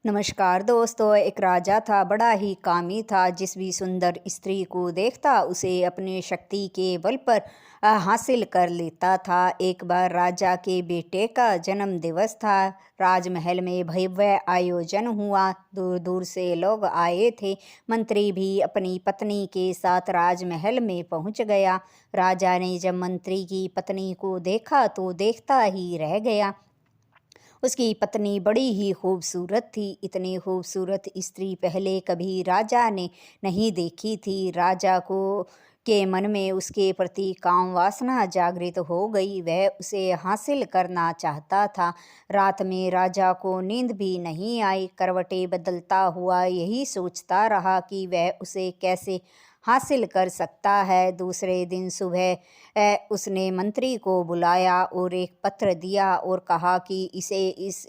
नमस्कार दोस्तों। एक राजा था, बड़ा ही कामी था। जिस भी सुंदर स्त्री को देखता उसे अपने शक्ति के बल पर हासिल कर लेता था। एक बार राजा के बेटे का जन्म दिवस था। राजमहल में भव्य आयोजन हुआ। दूर दूर से लोग आए थे। मंत्री भी अपनी पत्नी के साथ राजमहल में पहुंच गया। राजा ने जब मंत्री की पत्नी को देखा तो देखता ही रह गया। उसकी पत्नी बड़ी ही खूबसूरत थी। इतनी खूबसूरत स्त्री पहले कभी राजा ने नहीं देखी थी। राजा को के मन में उसके प्रति काम वासना जागृत हो गई। वह उसे हासिल करना चाहता था। रात में राजा को नींद भी नहीं आई। करवटें बदलता हुआ यही सोचता रहा कि वह उसे कैसे हासिल कर सकता है। दूसरे दिन सुबह उसने मंत्री को बुलाया और एक पत्र दिया और कहा कि इसे इस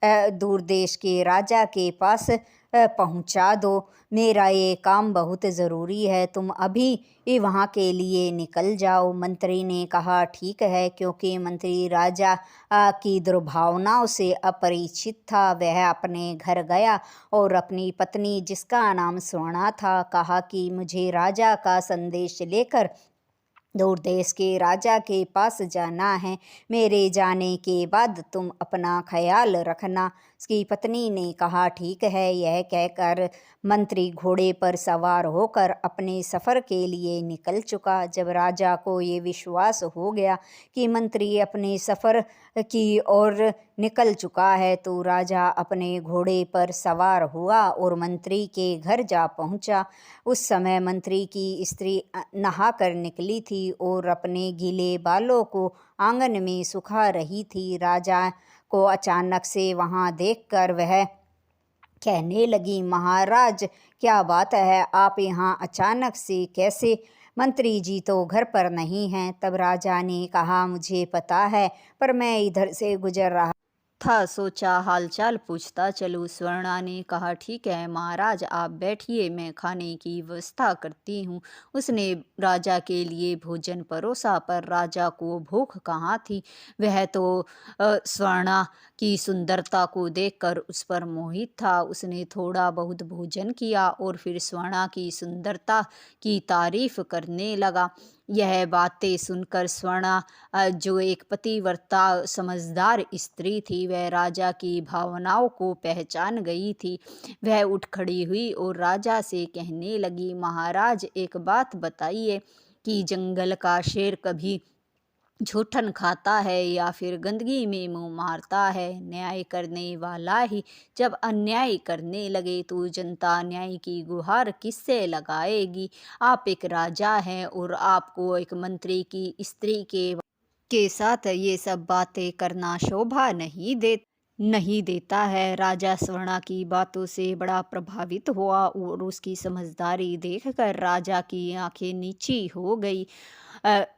दूर देश के राजा के पास पहुंचा दो। मेरा ये काम बहुत ज़रूरी है, तुम अभी ही वहाँ के लिए निकल जाओ। मंत्री ने कहा ठीक है, क्योंकि मंत्री राजा की दुर्भावनाओं से अपरिचित था। वह अपने घर गया और अपनी पत्नी, जिसका नाम स्वर्णा था, कहा कि मुझे राजा का संदेश लेकर दूर देश के राजा के पास जाना है। मेरे जाने के बाद तुम अपना ख्याल रखना। उसकी पत्नी ने कहा ठीक है। यह कहकर मंत्री घोड़े पर सवार होकर अपने सफ़र के लिए निकल चुका। जब राजा को ये विश्वास हो गया कि मंत्री अपने सफ़र की ओर निकल चुका है तो राजा अपने घोड़े पर सवार हुआ और मंत्री के घर जा पहुंचा। उस समय मंत्री की स्त्री नहा कर निकली थी और अपने गीले बालों को आंगन में सुखा रही थी। राजा को अचानक से वहां देखकर वह कहने लगी, महाराज, क्या बात है, आप यहाँ अचानक से कैसे? मंत्री जी तो घर पर नहीं हैं। तब राजा ने कहा, मुझे पता है, पर मैं इधर से गुजर रहा था, सोचा हालचाल पूछता चलूँ। स्वर्णा ने कहा ठीक है महाराज, आप बैठिए, मैं खाने की व्यवस्था करती हूँ। उसने राजा के लिए भोजन परोसा, पर राजा को भूख कहाँ थी। वह तो स्वर्णा की सुंदरता को देखकर उस पर मोहित था। उसने थोड़ा बहुत भोजन किया और फिर स्वर्णा की सुंदरता की तारीफ करने लगा। यह बातें सुनकर स्वर्णा, जो एक पतिव्रता समझदार स्त्री थी, वह राजा की भावनाओं को पहचान गई थी। वह उठ खड़ी हुई और राजा से कहने लगी, महाराज, एक बात बताइए कि जंगल का शेर कभी झूठन खाता है या फिर गंदगी में मुंह मारता है? न्याय करने वाला ही जब अन्याय करने लगे तो जनता न्याय की गुहार किससे लगाएगी? आप एक राजा हैं और आपको एक मंत्री की स्त्री के साथ ये सब बातें करना शोभा नहीं देता है। राजा स्वर्णा की बातों से बड़ा प्रभावित हुआ और उसकी समझदारी देखकर राजा की आंखें नीची हो गई।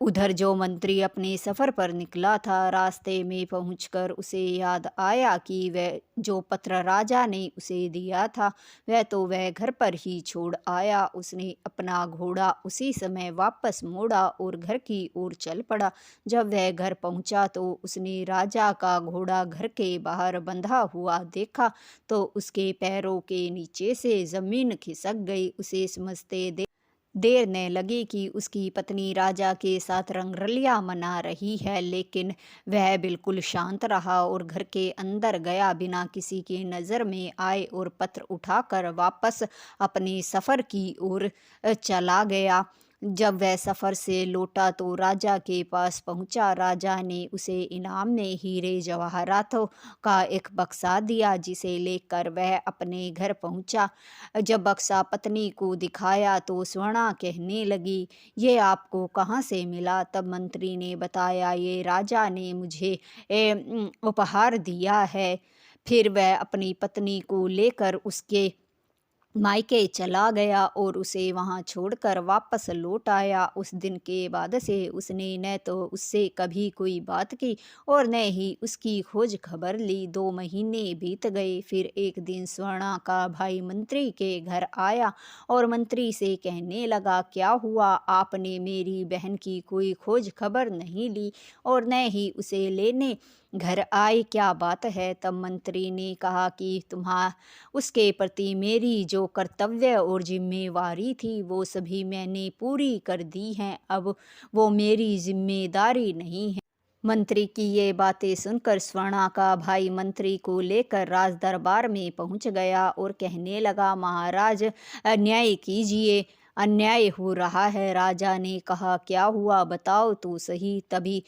उधर जो मंत्री अपने सफ़र पर निकला था, रास्ते में पहुंचकर उसे याद आया कि वह जो पत्र राजा ने उसे दिया था वह घर पर ही छोड़ आया। उसने अपना घोड़ा उसी समय वापस मोड़ा और घर की ओर चल पड़ा। जब वह घर पहुंचा तो उसने राजा का घोड़ा घर के बाहर बंधा हुआ देखा तो उसके पैरों के नीचे से ज़मीन खिसक गई। उसे समझते देर न लगी कि उसकी पत्नी राजा के साथ रंगरलिया मना रही है, लेकिन वह बिल्कुल शांत रहा और घर के अंदर गया, बिना किसी के नज़र में आए, और पत्र उठाकर वापस अपने सफ़र की ओर चला गया। जब वह सफ़र से लौटा तो राजा के पास पहुंचा। राजा ने उसे इनाम में हीरे जवाहरातों का एक बक्सा दिया, जिसे लेकर वह अपने घर पहुंचा। जब बक्सा पत्नी को दिखाया तो स्वर्णा कहने लगी, ये आपको कहाँ से मिला? तब मंत्री ने बताया, ये राजा ने मुझे उपहार दिया है। फिर वह अपनी पत्नी को लेकर उसके मायके चला गया और उसे वहां छोड़कर वापस लौट आया। उस दिन के बाद से उसने न तो उससे कभी कोई बात की और न ही उसकी खोज खबर ली। 2 महीने बीत गए। फिर एक दिन स्वर्णा का भाई मंत्री के घर आया और मंत्री से कहने लगा, क्या हुआ, आपने मेरी बहन की कोई खोज खबर नहीं ली और न ही उसे लेने घर आए, क्या बात है? तब मंत्री ने कहा कि तुम्हारा उसके प्रति मेरी जो कर्तव्य और जिम्मेवारी थी वो सभी मैंने पूरी कर दी हैं, अब वो मेरी जिम्मेदारी नहीं है। मंत्री की ये बातें सुनकर स्वर्णा का भाई मंत्री को लेकर राज दरबार में पहुंच गया और कहने लगा, महाराज अन्याय कीजिए, अन्याय हो रहा है। राजा ने कहा, क्या हुआ, बताओ तो सही। तभी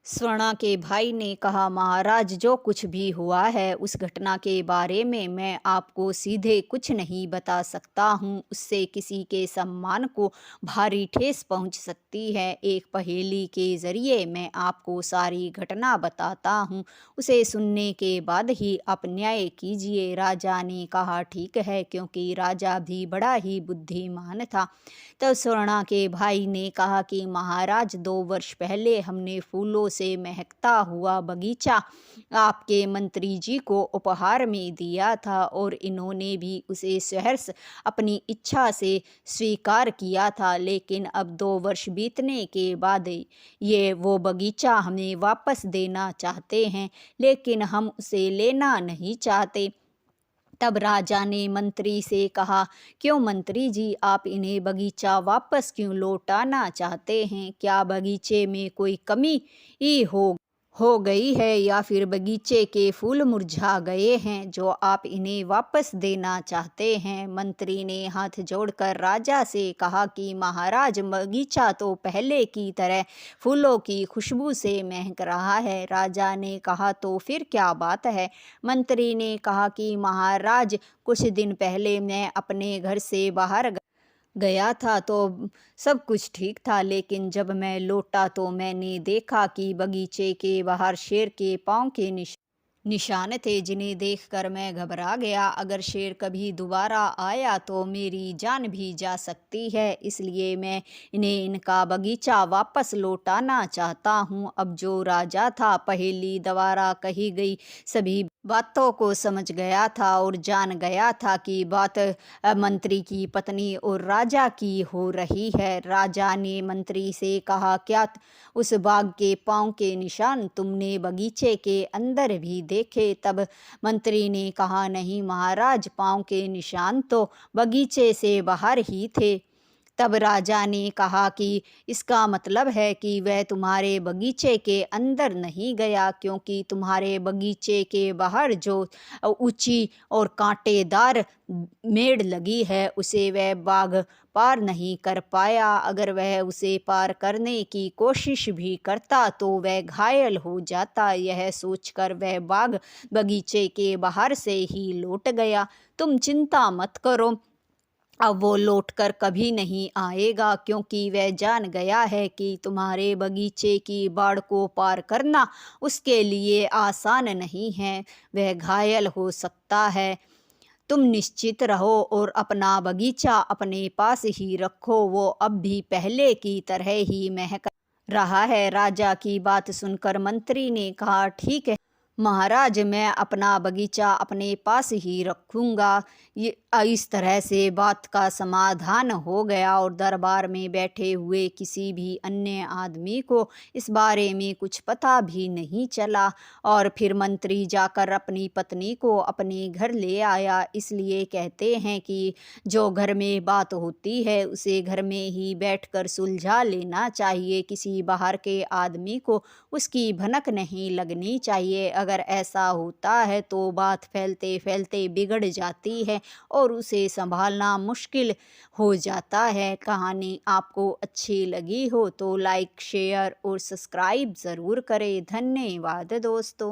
स्वर्णा के भाई ने कहा, महाराज जो कुछ भी हुआ है उस घटना के बारे में मैं आपको सीधे कुछ नहीं बता सकता हूँ, उससे किसी के सम्मान को भारी ठेस पहुँच सकती है। एक पहेली के ज़रिए मैं आपको सारी घटना बताता हूँ, उसे सुनने के बाद ही आप न्याय कीजिए। राजा ने कहा, ठीक है, क्योंकि राजा भी बड़ा ही बुद्धिमान था। तब स्वर्णा के भाई ने कहा कि महाराज 2 वर्ष पहले हमने फूलों से महकता हुआ बगीचा आपके मंत्री जी को उपहार में दिया था और इन्होंने भी उसे सहर्ष अपनी इच्छा से स्वीकार किया था, लेकिन अब 2 वर्ष बीतने के बाद ये वो बगीचा हमें वापस देना चाहते हैं, लेकिन हम उसे लेना नहीं चाहते। तब राजा ने मंत्री से कहा, क्यों मंत्री जी, आप इन्हें बगीचा वापस क्यों लौटाना चाहते हैं? क्या बगीचे में कोई कमी ही हो गई है या फिर बगीचे के फूल मुरझा गए हैं जो आप इन्हें वापस देना चाहते हैं? मंत्री ने हाथ जोड़कर राजा से कहा कि महाराज बगीचा तो पहले की तरह फूलों की खुशबू से महक रहा है। राजा ने कहा, तो फिर क्या बात है? मंत्री ने कहा कि महाराज कुछ दिन पहले मैं अपने घर से बाहर गया था तो सब कुछ ठीक था, लेकिन जब मैं लौटा तो मैंने देखा कि बगीचे के बाहर शेर के पाँव के निशान थे, जिन्हें देखकर मैं घबरा गया। अगर शेर कभी दोबारा आया तो मेरी जान भी जा सकती है, इसलिए मैं इन्हें इनका बगीचा वापस लौटाना चाहता हूँ। अब जो राजा था पहेली द्वारा कही गई सभी बातों को समझ गया था और जान गया था कि बात मंत्री की पत्नी और राजा की हो रही है। राजा ने मंत्री से कहा, क्या उस बाघ के पाँव के निशान तुमने बगीचे के अंदर भी देखे? तब मंत्री ने कहा, नहीं महाराज, पाँव के निशान तो बगीचे से बाहर ही थे। तब राजा ने कहा कि इसका मतलब है कि वह तुम्हारे बगीचे के अंदर नहीं गया, क्योंकि तुम्हारे बगीचे के बाहर जो ऊंची और कांटेदार मेड़ लगी है उसे वह बाघ पार नहीं कर पाया। अगर वह उसे पार करने की कोशिश भी करता तो वह घायल हो जाता। यह सोचकर वह बाघ बगीचे के बाहर से ही लौट गया। तुम चिंता मत करो, अब वो लौटकर कभी नहीं आएगा, क्योंकि वह जान गया है कि तुम्हारे बगीचे की बाड़ को पार करना उसके लिए आसान नहीं है, वह घायल हो सकता है। तुम निश्चित रहो और अपना बगीचा अपने पास ही रखो, वो अब भी पहले की तरह ही महक रहा है। राजा की बात सुनकर मंत्री ने कहा, ठीक है महाराज, मैं अपना बगीचा अपने पास ही रखूंगा। ये इस तरह से बात का समाधान हो गया और दरबार में बैठे हुए किसी भी अन्य आदमी को इस बारे में कुछ पता भी नहीं चला। और फिर मंत्री जाकर अपनी पत्नी को अपने घर ले आया। इसलिए कहते हैं कि जो घर में बात होती है उसे घर में ही बैठकर सुलझा लेना चाहिए, किसी बाहर के आदमी को उसकी भनक नहीं लगनी चाहिए। अगर ऐसा होता है तो बात फैलते फैलते बिगड़ जाती है और उसे संभालना मुश्किल हो जाता है। कहानी आपको अच्छी लगी हो तो लाइक, शेयर और सब्सक्राइब ज़रूर करें। धन्यवाद दोस्तों।